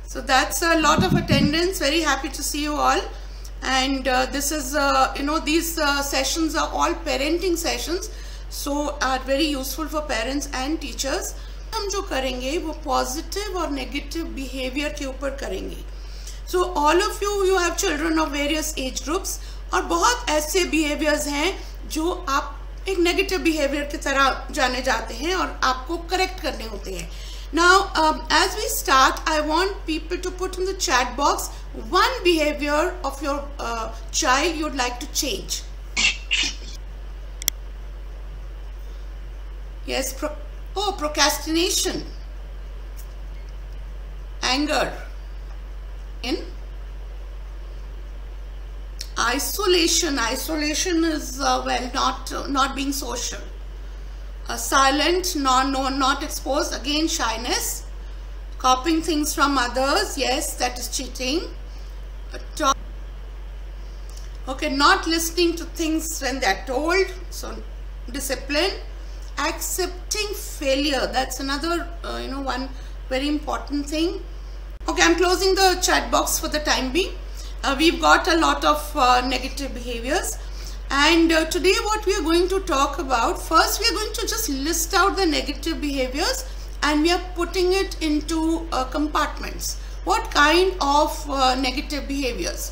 So that's a lot of attendance. Very happy to see you all. And this is, these sessions are all parenting sessions. So are very useful for parents and teachers. हम जो करेंगे वो positive और negative behavior के ऊपर करेंगे. So all of you have children of various age groups. और बहुत ऐसे behaviors हैं जो आप एक negative behavior की तरह जाने जाते हैं और आपको correct करने होते हैं. Now, as we start, I want people to put in the chat box one behavior of your child you'd like to change. Yes, procrastination, anger, in isolation. Isolation is not being social. Silent, not exposed, again shyness. Copying things from others, yes, that is cheating. Okay, not listening to things when they're told, so discipline. Accepting failure, that's another one very important thing. Okay, I'm closing the chat box for the time being. We've got a lot of negative behaviors. And today what we are going to talk about, first we are going to just list out the negative behaviors and we are putting it into compartments. What kind of negative behaviors?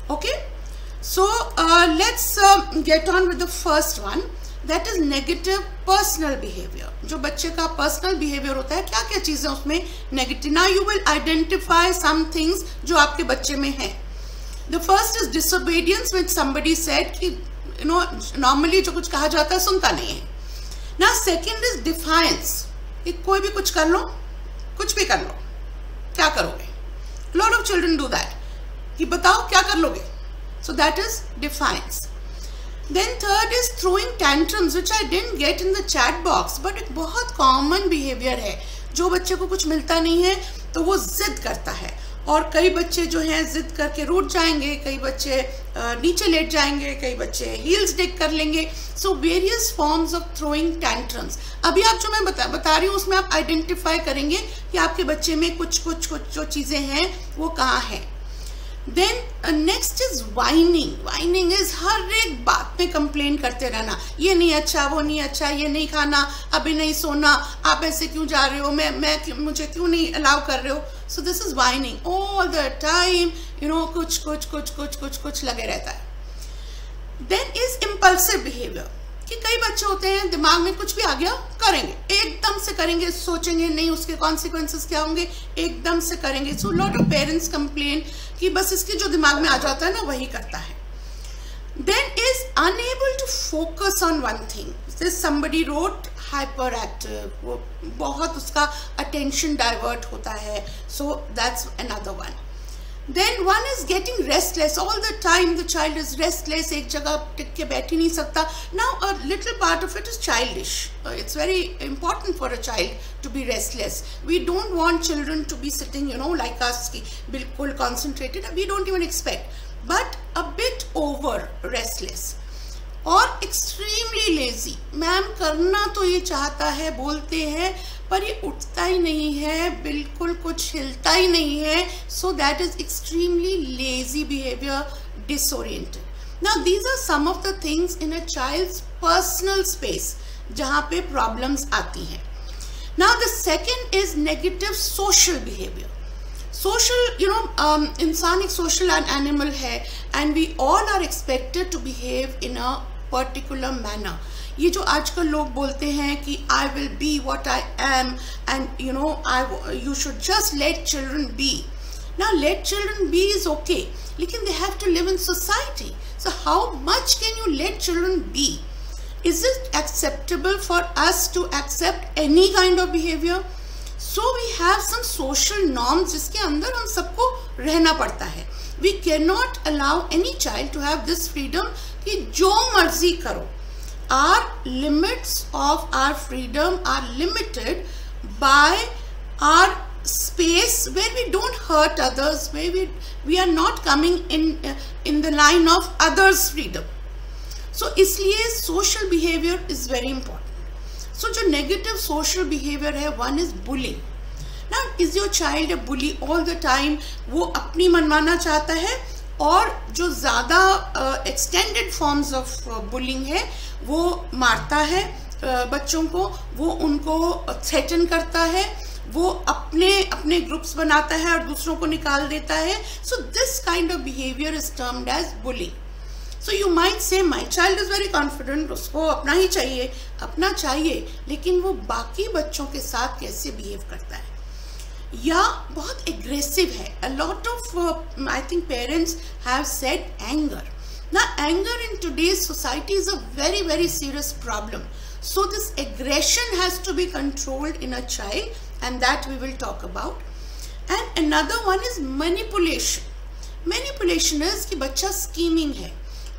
Okay, so let's get on with the first one, that is negative personal behavior. जो बच्चे का personal behavior होता है, क्या क्या चीजें उसमें negative. Now you will identify some things जो आपके बच्चे में हैं. The first is disobedience, when somebody said कि normally जो कुछ कहा जाता है सुनता नहीं है. Now second is defiance, कि कोई भी कुछ कर लो, कुछ भी कर लो, क्या करोगे? Lot of children do that, कि बताओ क्या कर लोगे? So that is defiance. Then third is throwing tantrums, which I didn't get in the chat box, but एक बहुत common behavior है. जो बच्चे को कुछ मिलता नहीं है तो वो जिद करता है, और कई बच्चे जो हैं जिद करके रूठ जाएंगे, कई बच्चे नीचे लेट जाएंगे, कई बच्चे हील्स डिग कर लेंगे. So various forms of throwing tantrums. अभी आप जो मैं बता रही हूँ उसमें आप आइडेंटिफाई करेंगे कि आपके बच्चे में कुछ जो चीज़ें हैं वो कहाँ हैं. Then next is whining. Whining is हर एक बात पे कंप्लेन करते रहना, ये नहीं अच्छा, वो नहीं अच्छा, ये नहीं खाना, अभी नहीं सोना, आप ऐसे क्यों जा रहे हो, मुझे क्यों नहीं अलाउ कर रहे हो. सो this is whining all the time, कुछ लगे रहता है. देन इज इम्पल्सिव बिहेवियर, कि कई बच्चे होते हैं दिमाग में कुछ भी आ गया करेंगे, एकदम से करेंगे, सोचेंगे नहीं उसके कॉन्सिक्वेंसेस क्या होंगे, एकदम से करेंगे. So lot of parents complain कि बस इसके जो दिमाग में आ जाता है ना वही करता है. Then is unable to focus on one thing. This somebody wrote hyper active, वो बहुत उसका अटेंशन डाइवर्ट होता है. So that's another one. Then one is getting restless all the time. The child is restless, एक जगह टिक के बैठ ही नहीं सकता. Now a little part of it is childish. It's very important for a child to be restless. We don't want children to be sitting, like us, बिल्कुल concentrated. We don't even expect. But a bit over restless. और extremely lazy. Ma'am करना तो ये चाहता है, बोलते हैं, पर ये उठता ही नहीं है, बिल्कुल कुछ हिलता ही नहीं है. So that is extremely lazy behaviour, disoriented. Now these are some of the things in a child's personal space जहाँ पे प्रॉब्लम्स आती हैं. Now the second is negative social behaviour. Social, इंसान एक सोशल एनिमल है and we all are expected to behave in a particular manner. ये जो आजकल लोग बोलते हैं कि I will be what I am and you should just late children be. Now let children be is okay, लेकिन they have to live in society. So how much can you let children be? Is it acceptable for us to accept any kind of behaviour? So we have some social norms जिसके अंदर हम सबको रहना पड़ता है. We can not allow any child to have this freedom कि जो मर्जी करो. Our limits of our freedom are limited by our space where we don't hurt others, where we are not coming in the line of others' freedom. So इसलिए social behavior is very important. So जो negative social behavior है, one is bullying. Now is your child a bully all the time? वो अपनी मनमाना चाहता है, और जो ज़्यादा एक्सटेंडेड फॉर्म्स ऑफ बुलिंग है वो मारता है बच्चों को, वो उनको थ्रेटन करता है, वो अपने ग्रुप्स बनाता है और दूसरों को निकाल देता है. So this kind of behaviour is termed as bullying. So you might say my child is very confident, उसको अपना ही अपना चाहिए, लेकिन वो बाकी बच्चों के साथ कैसे बिहेव करता है, या बहुत एग्रेसिव है. A lot of I think parents have said anger. Now anger in today's society is a very, very serious problem. So this aggression has to be controlled in a child, and that we will talk about. And another one is manipulation. Manipulation is कि बच्चा scheming है,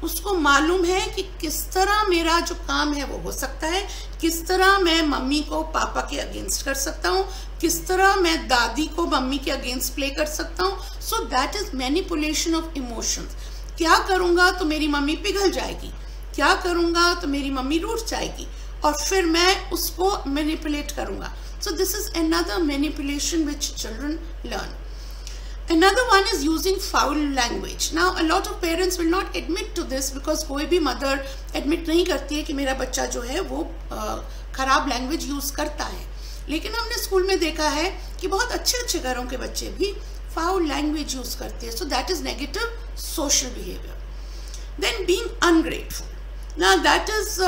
उसको मालूम है कि किस तरह मेरा जो काम है वो हो सकता है, किस तरह मैं मम्मी को पापा के अगेंस्ट कर सकता हूँ, किस तरह मैं दादी को मम्मी के अगेंस्ट प्ले कर सकता हूँ. सो that is manipulation of emotions. क्या करूँगा तो मेरी मम्मी पिघल जाएगी, क्या करूँगा तो मेरी मम्मी रूठ जाएगी, और फिर मैं उसको मैनिपुलेट करूँगा. सो this is another manipulation which children learn. Another one is using foul language. Now a lot of parents will not admit to this because कोई भी mother admit नहीं करती है कि मेरा बच्चा जो है वो खराब language use करता है, लेकिन हमने स्कूल में देखा है कि बहुत अच्छे घरों के बच्चे भी foul language use करते हैं. So that is negative social behavior. Then being ungrateful. Now that is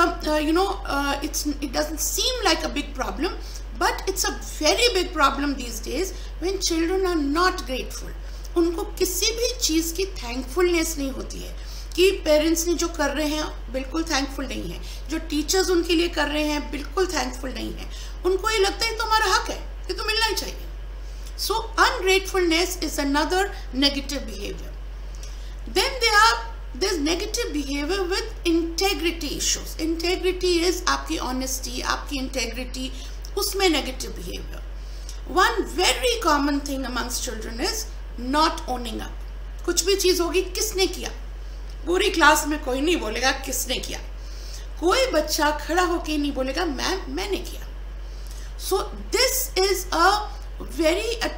it doesn't seem like a big problem, but it's a very big problem these days when children are not grateful. उनको किसी भी चीज़ की thankfulness नहीं होती है कि parents ने जो कर रहे हैं बिल्कुल थैंकफुल नहीं है, जो टीचर्स उनके लिए कर रहे हैं बिल्कुल थैंकफुल नहीं है. उनको ये लगता है तो हमारा हक है, ये तो मिलना ही चाहिए. सो ungratefulness is another negative behavior. Then there's negative behavior with integrity issues. Integrity is आपकी honesty, आपकी integrity, उसमें negative behavior. One very common thing amongst children is not owning up. कुछ भी चीज़ होगी किसने किया, पूरी क्लास में कोई नहीं बोलेगा किसने किया, कोई बच्चा खड़ा होके नहीं बोलेगा मैंने किया. So this is a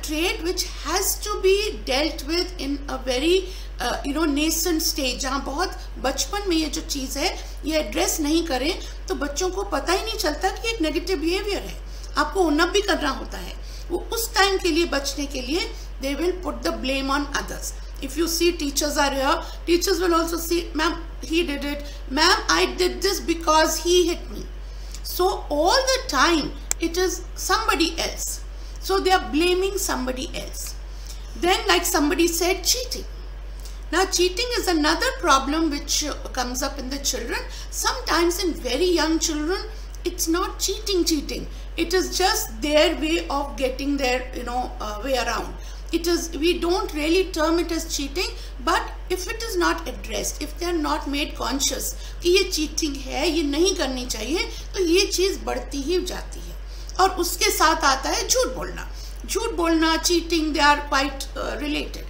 trait which has to be dealt with in a very nascent stage. जहाँ बहुत बचपन में ये जो चीज़ है ये एड्रेस नहीं करें तो बच्चों को पता ही नहीं चलता कि एक नेगेटिव बिहेवियर है, आपको ओन अप भी करना होता है. वो उस टाइम के लिए बचने के लिए they will put the blame on others. If you see teachers are here, teachers will also see, ma'am, he did it, ma'am, I did this because he hit me. So all the time it is somebody else. So they are blaming somebody else. Then like somebody said, cheating. Now cheating is another problem which comes up in the children. Sometimes in very young children it's not cheating. It is just their way of getting their way around. We don't really term it as cheating, but if it is not addressed, if they are not made conscious कि ये cheating है, ये नहीं करनी चाहिए, तो ये चीज़ बढ़ती ही जाती है. और उसके साथ आता है झूठ बोलना, cheating, they are quite related.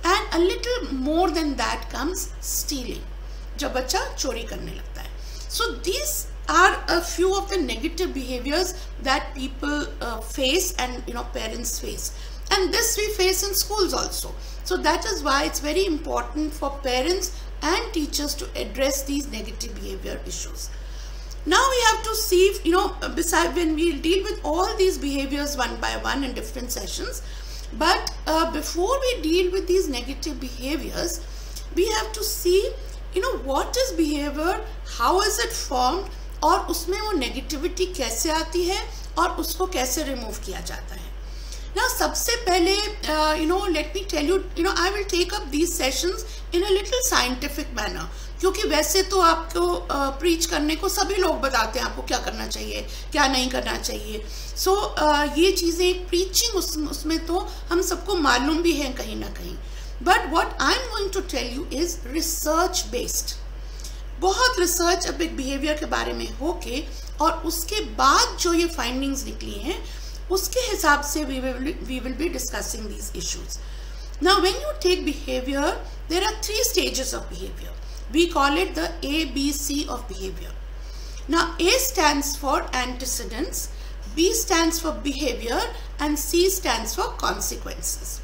And a little more than that comes stealing, जब बच्चा चोरी करने लगता है. So these are a few of the negative behaviors that people face and parents face. And this we face in schools also. So that is why it's very important for parents and teachers to address these negative behavior issues. Now we have to see, besides when we deal with all these behaviors one by one in different sessions, but before we deal with these negative behaviors, we have to see, what is behavior, how is it formed, और उसमें वो negativity कैसे आती है और उसको कैसे remove किया जाता है. Now सबसे पहले let me tell you, I will take up these sessions in a little scientific manner, क्योंकि वैसे तो आपको प्रीच करने को सभी लोग बताते हैं आपको क्या करना चाहिए, क्या नहीं करना चाहिए. सो ये चीज़ें प्रीचिंग उसमें तो हम सबको मालूम भी है कहीं ना कहीं. But what I am going to tell you is research based. बहुत रिसर्च अब एक बिहेवियर के बारे में होके और उसके बाद जो ये फाइंडिंग्स निकली हैं उसके हिसाब से we will be discussing these issues. Now when you take behavior, there are 3 stages of behavior. We call it the ABC of behavior. Now A stands for antecedents, B stands for behavior and C stands for consequences.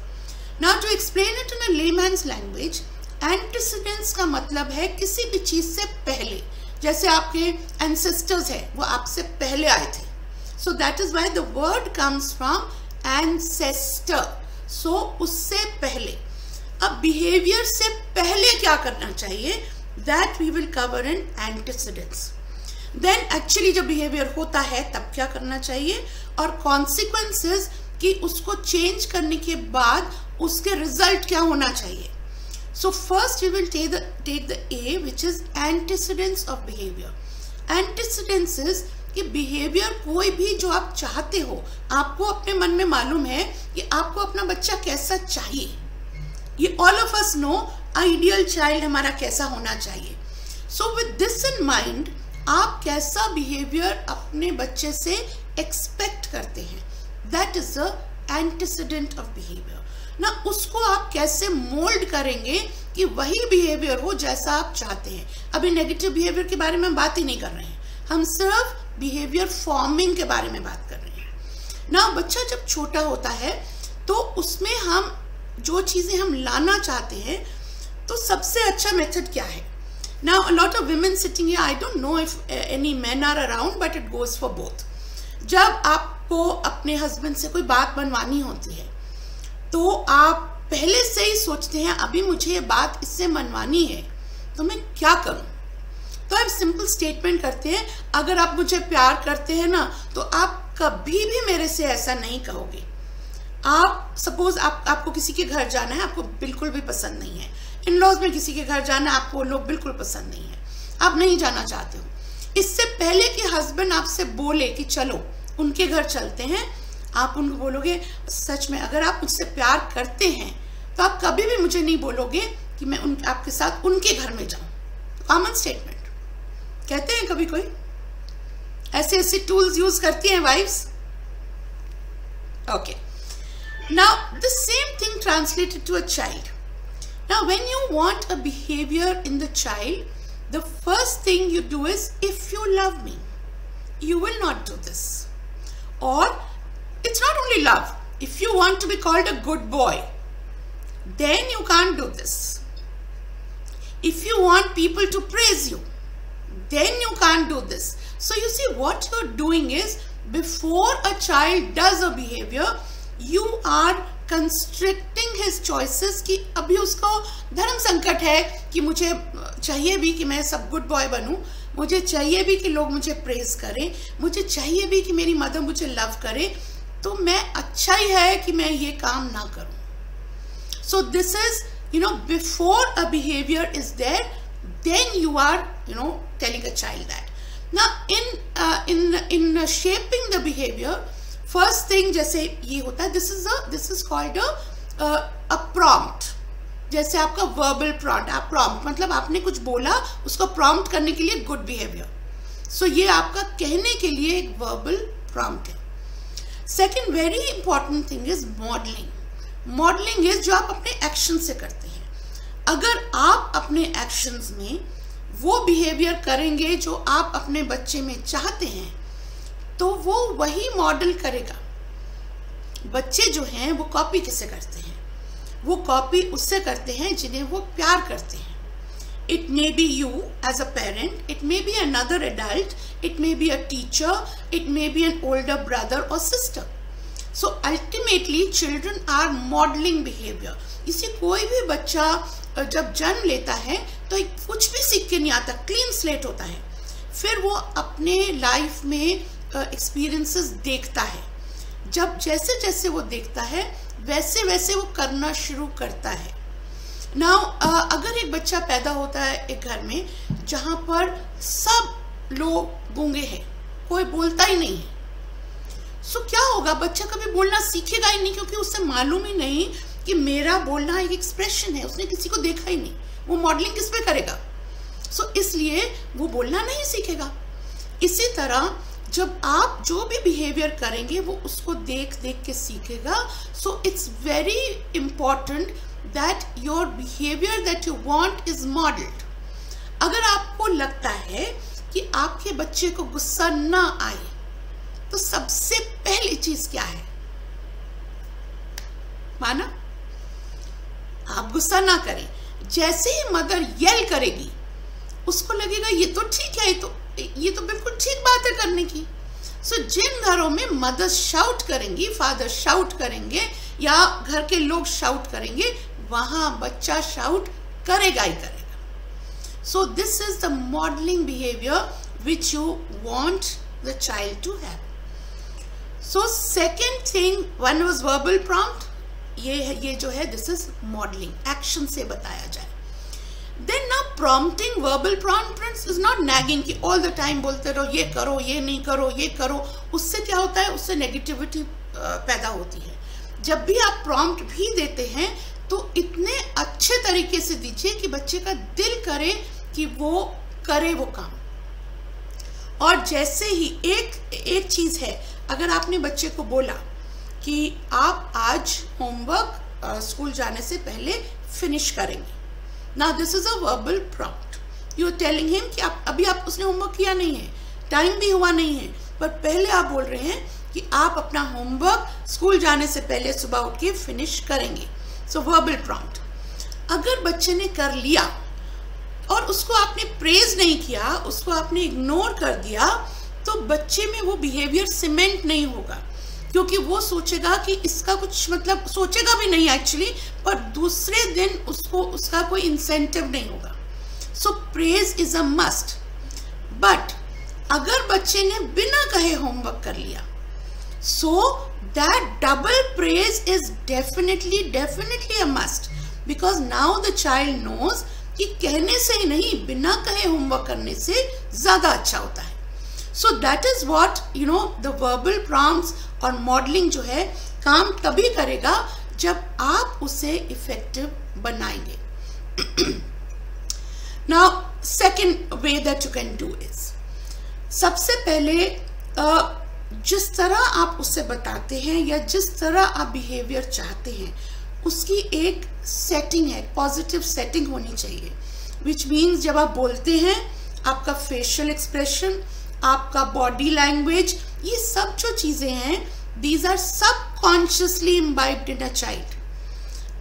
Now to explain it in a layman's language, antecedents का मतलब है किसी भी चीज से पहले, जैसे आपके ancestors है वो आपसे पहले आए थे, so that is why the word comes from ancestor, so उससे पहले. अब behavior से पहले क्या करना चाहिए, that we will cover in antecedents. Then actually जब behavior होता है तब क्या करना चाहिए, और consequences कि उसको change करने के बाद उसके result क्या होना चाहिए. So first we will take the A, which is antecedents of behavior. Antecedents is कि behavior कोई भी जो आप चाहते हो, आपको अपने मन में मालूम है कि आपको अपना बच्चा कैसा चाहिए. ये all of us know ideal child हमारा कैसा होना चाहिए. So with this in mind, आप कैसा बिहेवियर अपने बच्चे से एक्सपेक्ट करते हैं, that is the antecedent of behaviour. ना उसको आप कैसे मोल्ड करेंगे कि वही बिहेवियर हो जैसा आप चाहते हैं. अभी नेगेटिव बिहेवियर के बारे में हम बात ही नहीं कर रहे हैं, हम सिर्फ बिहेवियर फॉर्मिंग के बारे में बात कर रहे हैं. ना बच्चा जब छोटा होता है तो उसमें हम जो चीजें हम लाना चाहते हैं, तो सबसे अच्छा मेथड क्या है. Now a lot of women sitting here, I don't know if any men are around, but it goes for both. जब आपको अपने हस्बैंड से कोई बात बनवानी होती है तो आप पहले से ही सोचते हैं अभी मुझे ये बात इससे मनवानी है तो मैं क्या करूं. तो आप सिंपल स्टेटमेंट करते हैं, अगर आप मुझे प्यार करते हैं ना तो आप कभी भी मेरे से ऐसा नहीं कहोगे. आप सपोज आपको किसी के घर जाना है, आपको बिल्कुल भी पसंद नहीं है, इन लॉज में किसी के घर जाना आपको लोग बिल्कुल पसंद नहीं है, आप नहीं जाना चाहते हो. इससे पहले कि हस्बैंड आपसे बोले कि चलो उनके घर चलते हैं, आप उनको बोलोगे सच में अगर आप मुझसे प्यार करते हैं तो आप कभी भी मुझे नहीं बोलोगे कि मैं आपके साथ उनके घर में जाऊं. कॉमन स्टेटमेंट कहते हैं कभी कोई ऐसे टूल्स यूज करती हैं wifes. Okay, now the same thing translated to a child. Now when you want a behavior in the child, the first thing you do is, if you love me, you will not do this. Or it's not only love, if you want to be called a good boy, then you can't do this. If you want people to praise you, then you can't do this. So you see what you're doing is, before a child does a behavior, you are constricting his choices कि अभी उसको धर्म संकट है कि मुझे चाहिए भी कि मैं सब गुड बॉय बनूं, मुझे चाहिए भी कि लोग मुझे प्रेज करें, मुझे चाहिए भी कि मेरी मदर मुझे लव करे, तो मैं अच्छा ही है कि मैं ये काम ना करूं. So this is before a behaviour is there, then you are telling a child that. Now in shaping the behaviour, first thing जैसे ये होता है, this is called a prompt. जैसे आपका वर्बल प्रॉम्प्ट मतलब आपने कुछ बोला, उसको प्रॉम्प्ट करने के लिए गुड बिहेवियर. सो ये आपका कहने के लिए एक वर्बल प्रॉम्प्ट है. Second very important thing is modelling. Modelling is जो आप अपने एक्शन से करते हैं. अगर आप अपने एक्शंस में वो बिहेवियर करेंगे जो आप अपने बच्चे में चाहते हैं, तो वो वही मॉडल करेगा. बच्चे जो हैं वो कॉपी किससे करते हैं, वो कॉपी उससे करते हैं जिन्हें वो प्यार करते हैं. It may be you as a parent, it may be another adult, it may be a teacher, it may be an older brother और sister. So ultimately children are modelling behaviour. इसी कोई भी बच्चा जब जन्म लेता है तो कुछ भी सीख के नहीं आता, क्लीन स्लेट होता है. फिर वो अपने लाइफ में एक्सपीरियंसेस देखता है. जब जैसे जैसे वो देखता है वैसे वैसे वो करना शुरू करता है. नाउ अगर एक बच्चा पैदा होता है एक घर में जहाँ पर सब लोग गूंगे हैं, कोई बोलता ही नहीं है, सो क्या होगा, बच्चा कभी बोलना सीखेगा ही नहीं, क्योंकि उसे मालूम ही नहीं कि मेरा बोलना एक एक्सप्रेशन है. उसने किसी को देखा ही नहीं, वो मॉडलिंग किस पे करेगा. सो इसलिए वो बोलना नहीं सीखेगा. इसी तरह जब आप जो भी बिहेवियर करेंगे वो उसको देख देख के सीखेगा. So it's very important that your behaviour that you want is modelled. अगर आपको लगता है कि आपके बच्चे को गुस्सा ना आए तो सबसे पहली चीज क्या है? माना? आप गुस्सा ना करें, जैसे ही मदर येल करेगी उसको लगेगा ये तो ठीक है, ये तो बिल्कुल ठीक बात है करने की। सो जिन घरों में मदर शाउट करेंगी, फादर शाउट करेंगे या घर के लोग शाउट करेंगे, वहां बच्चा शाउट करेगा ही करेगा। So this is the modelling behaviour which you want the child to have. So second thing, one was verbal prompt, ये जो है दिस इज मॉडलिंग, एक्शन से बताया जाए। देन ना prompting, verbal prompt is not nagging कि all the time बोलते रहो ये करो, ये नहीं करो, ये करो। उससे क्या होता है? उससे नेगेटिविटी पैदा होती है। जब भी आप प्रॉम्प्ट भी देते हैं तो इतने अच्छे तरीके से दीजिए कि बच्चे का दिल करे कि वो करे वो काम। और जैसे ही एक चीज है, अगर आपने बच्चे को बोला कि आप आज होमवर्क स्कूल जाने से पहले फिनिश करेंगे, now this is a verbal prompt, you are telling him कि अभी उसने होमवर्क किया नहीं है, टाइम भी हुआ नहीं है, पर पहले आप बोल रहे हैं कि आप अपना होमवर्क स्कूल जाने से पहले सुबह उठ के फिनिश करेंगे। सो वर्बल प्रॉम्प्ट। अगर बच्चे ने कर लिया और उसको आपने प्रेज नहीं किया, उसको आपने इग्नोर कर दिया, तो बच्चे में वो बिहेवियर सीमेंट नहीं होगा, क्योंकि वो सोचेगा कि इसका कुछ मतलब, सोचेगा भी नहीं एक्चुअली, पर दूसरे दिन उसका कोई इंसेंटिव नहीं होगा। So praise is a must. But अगर बच्चे ने बिना कहे होमवर्क कर लिया, so that double praise is definitely a must, because now the child knows कि कहने से ही नहीं, बिना कहे होमवर्क करने से ज्यादा अच्छा होता है। So that is what the verbal prompts और मॉडलिंग जो है काम तभी करेगा जब आप उसे इफेक्टिव बनाएंगे। Now second way that you can do is, सबसे पहले जिस तरह आप उससे बताते हैं या जिस तरह आप बिहेवियर चाहते हैं, उसकी एक सेटिंग है, पॉजिटिव सेटिंग होनी चाहिए। विच मीन्स जब आप बोलते हैं, आपका फेशियल एक्सप्रेशन, आपका बॉडी लैंग्वेज, ये सब जो चीजें हैं, these are subconsciously imbibed in a child।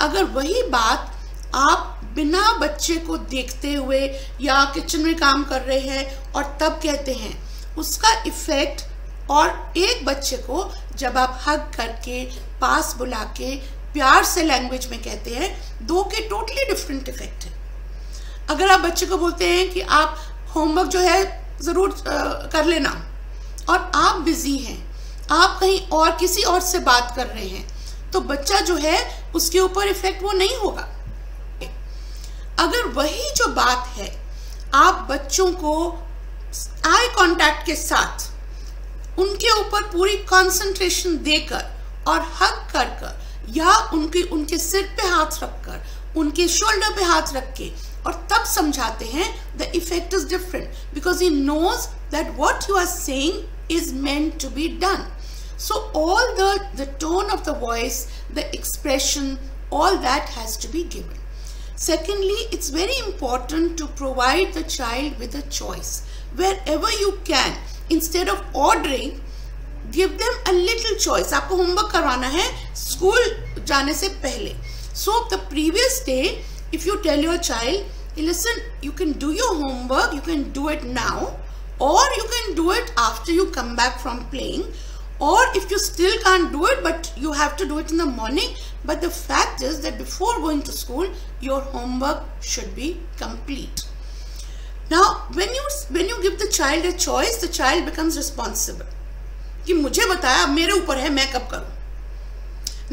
अगर वही बात आप बिना बच्चे को देखते हुए या किचन में काम कर रहे हैं और तब कहते हैं, उसका इफेक्ट, और एक बच्चे को जब आप हग करके, पास बुला के, प्यार से लैंग्वेज में कहते हैं, दो के टोटली डिफरेंट इफेक्ट है। अगर आप बच्चे को बोलते हैं कि आप होमवर्क जो है जरूर कर लेना, और आप बिजी हैं, आप कहीं और किसी और से बात कर रहे हैं, तो बच्चा जो है उसके ऊपर इफेक्ट वो नहीं होगा। अगर वही जो बात है आप बच्चों को आई कांटेक्ट के साथ उनके ऊपर पूरी कंसंट्रेशन देकर और हग कर कर, या उनके सिर पे हाथ रखकर, उनके शोल्डर पे हाथ रख के, और तब समझाते हैं, the effect is different, because he knows that what you are saying is meant to be done. So all the tone of the voice, the expression, all that has to be given. Secondly, it's very important to provide the child with a choice. Wherever you can, instead of ordering, give them a little choice. आपको homework करवाना है school जाने से पहले. So the previous day, if you tell your child, listen, you can do your homework, you can do it now, or you can do it after you come back from playing, or if you still can't do it but you have to do it in the morning, but the fact is that before going to school your homework should be complete. Now when you give the child a choice, the child becomes responsible कि मुझे बताया, अब मेरे ऊपर है, मैं कब करूं.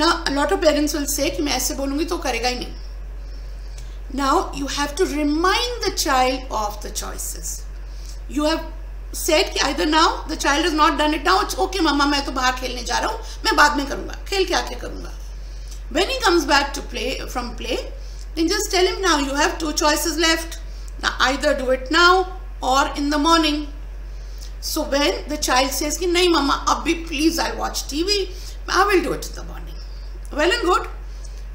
Now a lot of parents will say कि मैं ऐसे बोलूंगी तो करेगा ही नहीं. Now you have to remind the child of the choices. You have said कि either now the child has not done it now, it's okay mama, मैं तो बाहर खेलने जा रहा हूँ, मैं बाद में करूँगा, खेल के आके करूँगा. When he comes back to play from play, then just tell him now you have two choices left. Now either do it now or in the morning. So when the child says कि नहीं mama, अभी please I watch TV, I will do it in the morning. Well and good.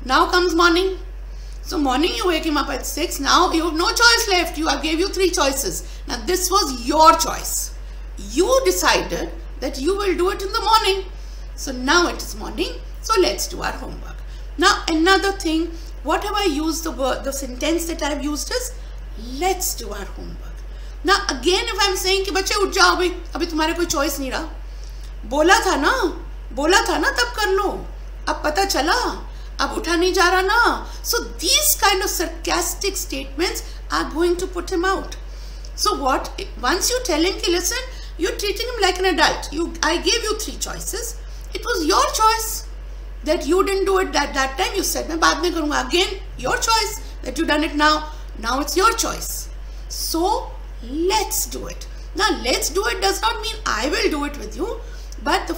Now comes morning. So morning you wake him up at 6. Now you have no choice left. I gave you 3 choices. Now this was your choice. You decided that you will do it in the morning. So now it is morning, so let's do our homework. Now another thing, what have I used, the sentence that I have used is let's do our homework. Now again if I am saying कि बच्चे उठ जाओ भाई, अभी तुम्हारे कोई choice नहीं रहा, बोला था ना तब कर लो, अब पता चला, अब उठा नहीं जा रहा ना. So these kind of sarcastic statements are going to put him out. So what, once you tell him कि listen, you're treating him like an adult. I gave you 3 choices. It was your choice that you didn't do it that time. You said मैं बाद में करूँगा. Again, your choice that you done it now. Now it's your choice. So let's do it. Now let's do it does not mean I will do it with you, but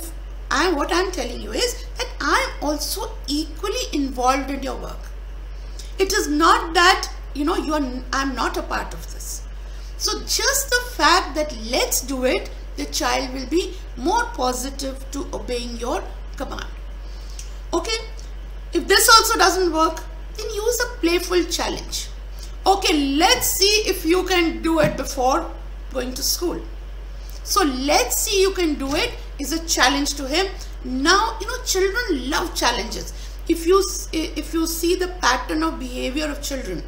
what I'm telling you is that I'm also equally involved in your work. It is not that I'm not a part of this. So just the fact that let's do it, the child will be more positive to obeying your command. Okay, if this also doesn't work, then use a playful challenge. Okay, let's see if you can do it before going to school. So let's see you can do it is a challenge to him. Now children love challenges. If you see the pattern of behavior of children,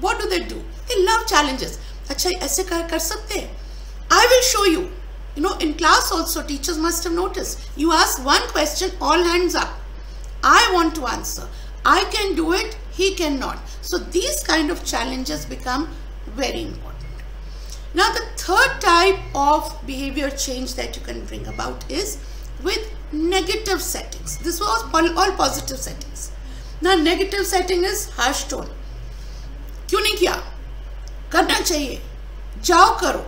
what do? They love challenges. अच्छा ऐसे कर सकते हैं? I will show you. In class also teachers must have noticed. You ask one question, all hands up. I want to answer. I can do it, he cannot. So these kind of challenges become very important. Now the third type of behavior change that you can bring about is with negative settings. This was all positive settings. Now negative setting is harsh tone. क्यों नहीं किया? करना चाहिए, जाओ करो.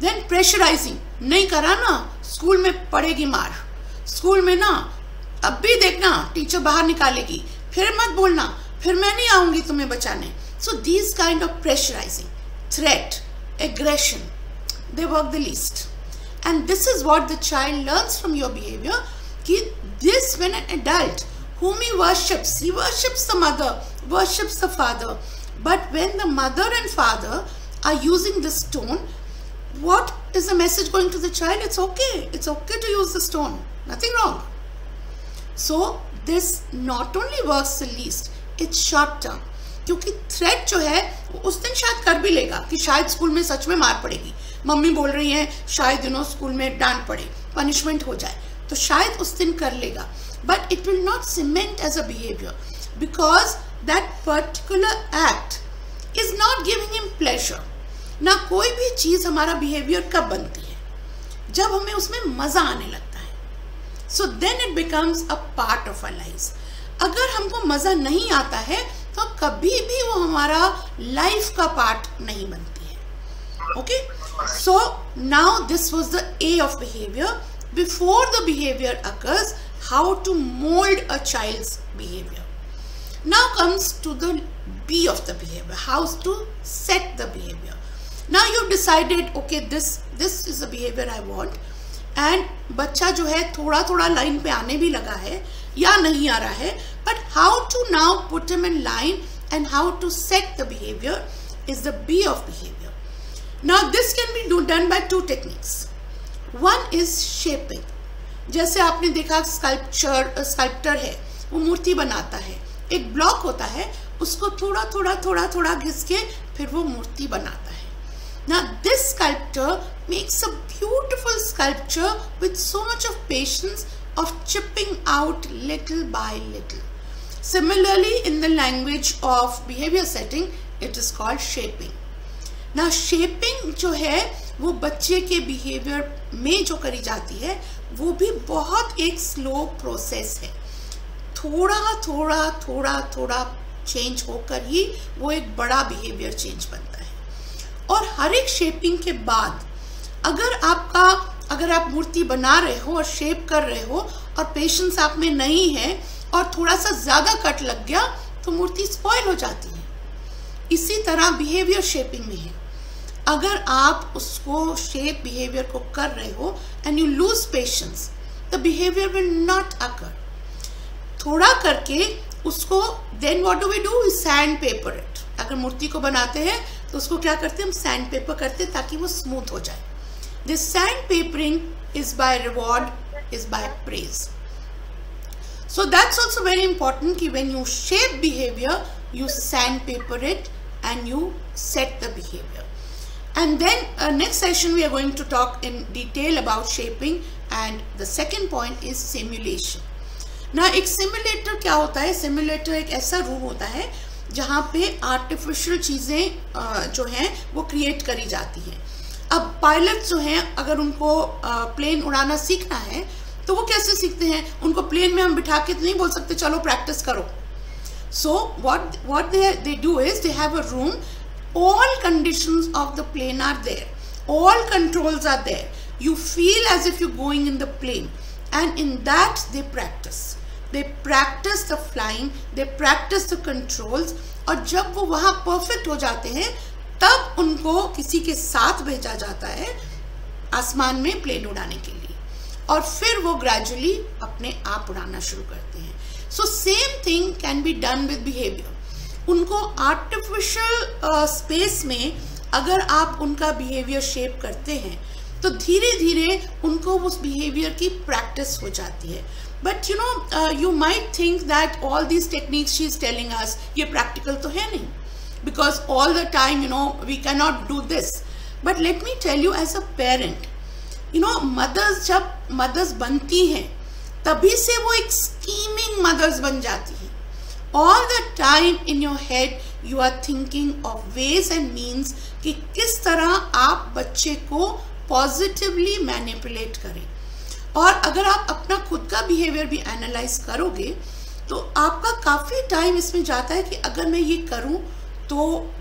Then pressurizing, नहीं करा ना स्कूल में पड़ेगी मार, स्कूल में ना अब भी देखना टीचर बाहर निकालेगी, फिर मत बोलना, फिर मैं नहीं आऊंगी तुम्हें बचाने. So these kind of pressurizing, threat, aggression, they work the least. And this is what the child learns from your behavior. This, when an adult whom he worships the mother, worships the father. But when the mother and father are using this tone, what is the message going to the child? It's okay. It's okay to use this tone. Nothing wrong. So this not only works the least, it's short term. क्योंकि threat जो है वो उस दिन शायद कर भी लेगा कि शायद स्कूल में सच में मार पड़ेगी, मम्मी बोल रही हैं शायद स्कूल में डांट पड़े, पनिशमेंट हो जाए, तो शायद उस दिन कर लेगा. But it will not cement as a behavior because that particular act is not giving him pleasure. ना कोई भी चीज हमारा behavior कब बनती है? जब हमें उसमें मजा आने लगता है. So then it becomes a part of our lives. अगर हमको मजा नहीं आता है तो कभी भी वो हमारा लाइफ का पार्ट नहीं बनती है. Okay? So now this was the A of behavior. Before the behavior occurs, how to mold a child's behavior. Now comes to the B of the behavior, how to set the behavior. Now you've decided, okay, this is the behavior I want, and बच्चा जो है थोड़ा थोड़ा line पे आने भी लगा है या नहीं आ रहा है, but how to now put him in line and how to set the behavior is the B of behavior. Now this can be done by 2 techniques. One is shaping. जैसे आपने देखा स्कल्पटर है, वो मूर्ति बनाता है, एक ब्लॉक होता है, उसको थोड़ा थोड़ा घिस के फिर वो मूर्ति बनाता है. Now this sculptor makes a beautiful sculpture with so much of patience of chipping out little by little. Similarly, in the language of behavior setting, it is called shaping. Now shaping जो है वो बच्चे के behavior में जो करी जाती है वो भी बहुत एक slow process है. थोड़ा change होकर ही वो एक बड़ा behavior change बनता है. और हर एक shaping के बाद अगर आप मूर्ति बना रहे हो और शेप कर रहे हो और पेशेंस आप में नहीं है और थोड़ा सा ज़्यादा कट लग गया तो मूर्ति स्पॉइल हो जाती है. इसी तरह बिहेवियर शेपिंग में है. अगर आप उसको शेप बिहेवियर को कर रहे हो and you lose patience, the behaviour will not occur. थोड़ा करके उसको then what do we do, we sand paper it. अगर मूर्ति को बनाते हैं तो उसको क्या करते हैं, हम सैंड पेपर करते हैं ताकि वो स्मूथ हो जाए. This sandpapering is by reward, is by praise. So that's also very important कि when you shape behavior, you sandpaper it and you set the behavior. And then next session we are going to talk in detail about shaping, and the second point is simulation. Now एक simulator क्या होता है? Simulator एक ऐसा room होता है जहाँ पे आर्टिफिशियल चीज़ें जो हैं वो क्रिएट करी जाती हैं. अब पायलट जो हैं अगर उनको प्लेन उड़ाना सीखना है तो वो कैसे सीखते हैं? उनको प्लेन में हम बिठा के तो नहीं बोल सकते चलो प्रैक्टिस करो. So what they do is they have a room. All conditions of the plane are there. All controls are there. You feel as if you're going in the plane, and in that they practice. They practice the flying. They practice the controls. और जब वो वहाँ perfect हो जाते हैं तब उनको किसी के साथ भेजा जाता है आसमान में प्लेन उड़ाने के लिए, और फिर वो ग्रेजुअली अपने आप उड़ाना शुरू करते हैं. So same thing can be done with behaviour. उनको आर्टिफिशियल स्पेस में अगर आप उनका बिहेवियर शेप करते हैं तो धीरे धीरे उनको उस बिहेवियर की प्रैक्टिस हो जाती है. But you might think that all these techniques she is telling us ये practical तो है नहीं, because all the time we cannot do this. But let me tell you, as a parent, mothers जब mothers बनती हैं तभी से वो एक scheming mothers बन जाती हैं. All the time in your head you are thinking of ways and means कि किस तरह आप बच्चे को पॉजिटिवली मैनिपुलेट करें. और अगर आप अपना खुद का बिहेवियर भी एनालाइज करोगे तो आपका काफ़ी टाइम इसमें जाता है कि अगर मैं ये करूं तो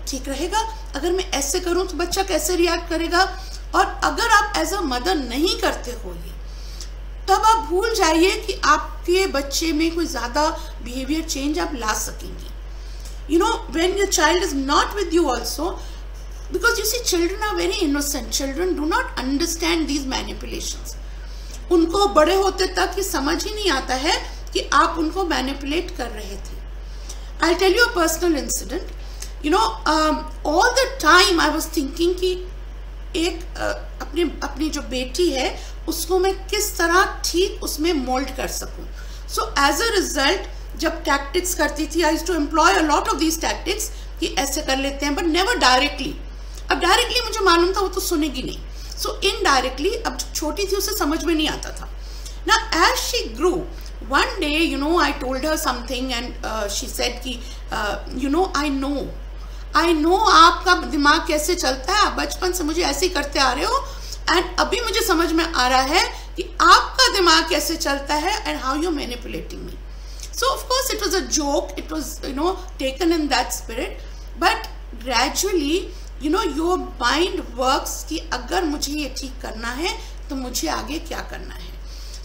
ठीक रहेगा, अगर मैं ऐसे करूं तो बच्चा कैसे रिएक्ट करेगा. और अगर आप एज अ मदर नहीं करते हो ये, तब आप भूल जाइए कि आपके बच्चे में कोई ज़्यादा बिहेवियर चेंज आप ला सकेंगे. when your child is not with you also, because you see children are very innocent. Children do not understand these manipulations. उनको बड़े होते तक ये समझ ही नहीं आता है कि आप उनको मैनिपुलेट कर रहे थे. I'll tell you a personal incident. All the time I was thinking कि अपनी जो बेटी है उसको मैं किस तरह ठीक उसमें मोल्ड कर सकूं. So as a result, जब टैक्टिक्स करती थी, I used to employ a lot of these tactics कि ऐसे कर लेते हैं, but never directly. अब डायरेक्टली मुझे मालूम था वो तो सुनेगी नहीं. So indirectly, अब छोटी थी उसे समझ में नहीं आता था. Now as she grew, one day I told her something and she said कि I know आपका दिमाग कैसे चलता है, आप बचपन से मुझे ऐसे ही करते आ रहे हो, and अभी मुझे समझ में आ रहा है कि आपका दिमाग कैसे चलता है and how you're manipulating me. So of course it was a joke, it was taken in that spirit, but gradually your mind works कि अगर मुझे ये ठीक करना है तो मुझे आगे क्या करना है.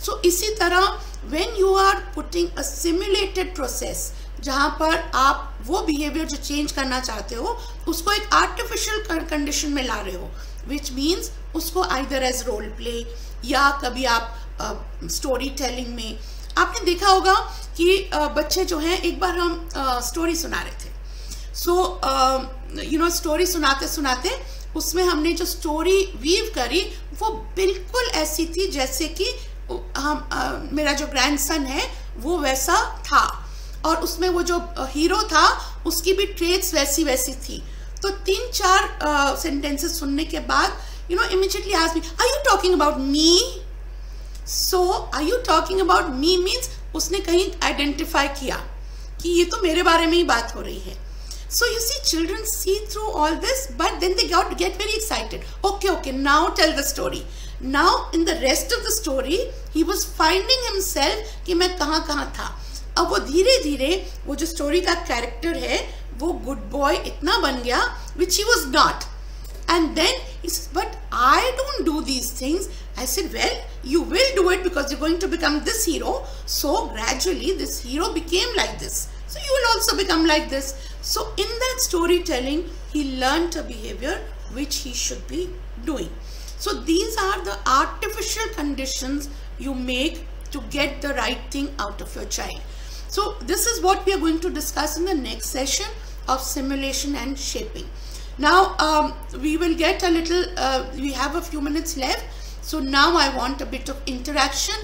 So इसी तरह when you are putting a simulated process, जहाँ पर आप वो बिहेवियर जो चेंज करना चाहते हो उसको एक आर्टिफिशियल कंडीशन में ला रहे हो, which means उसको either as role play या कभी आप स्टोरी टेलिंग में. आपने देखा होगा कि बच्चे जो हैं, एक बार हम स्टोरी सुना रहे थे. सो स्टोरी सुनाते सुनाते उसमें हमने जो स्टोरी वीव करी वो बिल्कुल ऐसी थी जैसे कि मेरा जो ग्रैंडसन है वो वैसा था, और उसमें वो जो हीरो था उसकी भी ट्रेट्स वैसी थी. तो 3-4 सेंटेंसेस सुनने के बाद immediately asked me, are you talking about me? So are you talking about me means उसने कहीं आइडेंटिफाई किया कि ये तो मेरे बारे में ही बात हो रही है. So you see, children see through all this, but then they get very excited. Okay, now tell the story. Now in the rest of the story, he was finding himself कि मैं कहाँ था. अब वो धीरे धीरे वो जो स्टोरी का कैरेक्टर है वो गुड बॉय इतना बन गया, which he was not. And then he says, but I don't do these things. I said, well, you will do it because you're going to become this hero. So gradually this hero became like this. So you will also become like this. So in that storytelling, he learned a behavior which he should be doing. So these are the artificial conditions you make to get the right thing out of your child. So this is what we are going to discuss in the next session of simulation and shaping. Now we will get a little, we have a few minutes left. So now I want a bit of interaction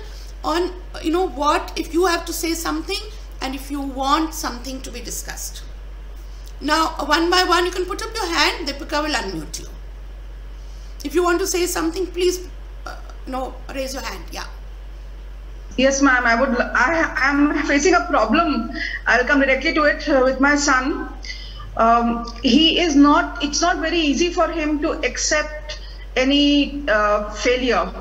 on, you know, what if you have to say something and if you want something to be discussed. Now one by one you can put up your hand, Deepika will unmute you. If you want to say something, please raise your hand. Yeah. Yes, ma'am. I am facing a problem. I'll come directly to it with my son. It's not very easy for him to accept any failure.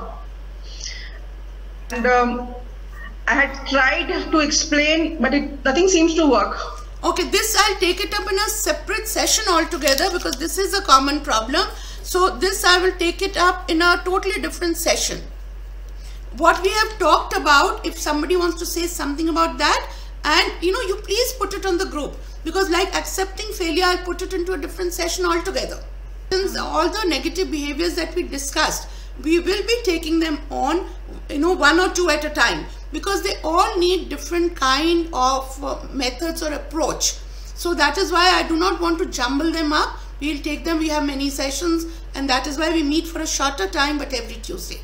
And I had tried to explain, but nothing seems to work. Okay, this I'll take it up in a separate session altogether because this is a common problem. So this I will take it up in a totally different session. What we have talked about, if somebody wants to say something about that, and you please put it on the group, because like accepting failure, I'll put it into a different session altogether. Since all the negative behaviors that we discussed, we will be taking them on, one or two at a time, because they all need different kind of methods or approach. So that is why I do not want to jumble them up. We'll take them, we have many sessions, and that is why we meet for a shorter time, but every Tuesday.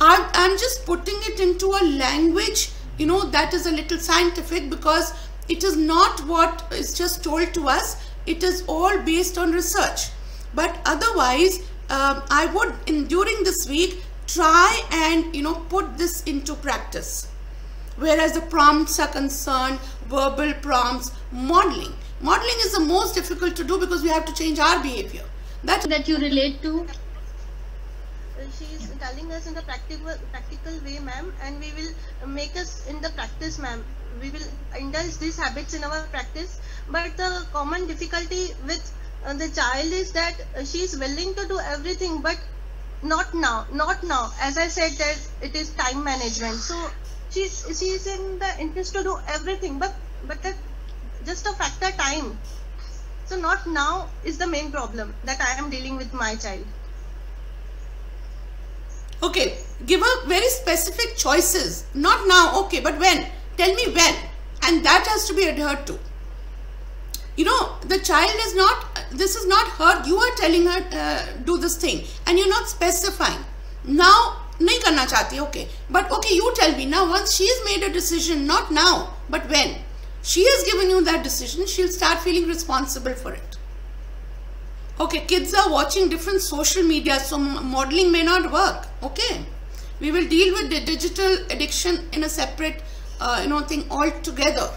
I'm just putting it into a language, that is a little scientific, because it is not what is just told to us. It is all based on research. But otherwise, I would, during this week, try and, put this into practice. Whereas the prompts are concerned, verbal prompts, modeling. Modeling is the most difficult to do because we have to change our behavior. That you relate to. She is telling us in the practical way, ma'am, and we will make us in the practice, ma'am. We will indulge these habits in our practice. But the common difficulty with the child is that she is willing to do everything, but not now. As I said, that it is time management. So she is in the interest to do everything, but that just a factor time. So not now is the main problem that I am dealing with my child. Okay, give her very specific choices. Not now, okay, but when? Tell me when. And that has to be adhered to. The child is not, this is not her, you are telling her do this thing and you're not specifying. Now, nahi karna chahti, okay. But okay, you tell me now, once she has made a decision, not now, but when she has given you that decision, she'll start feeling responsible for it. Okay, kids are watching different social media, so modeling may not work. Okay, we will deal with the digital addiction in a separate, thing altogether.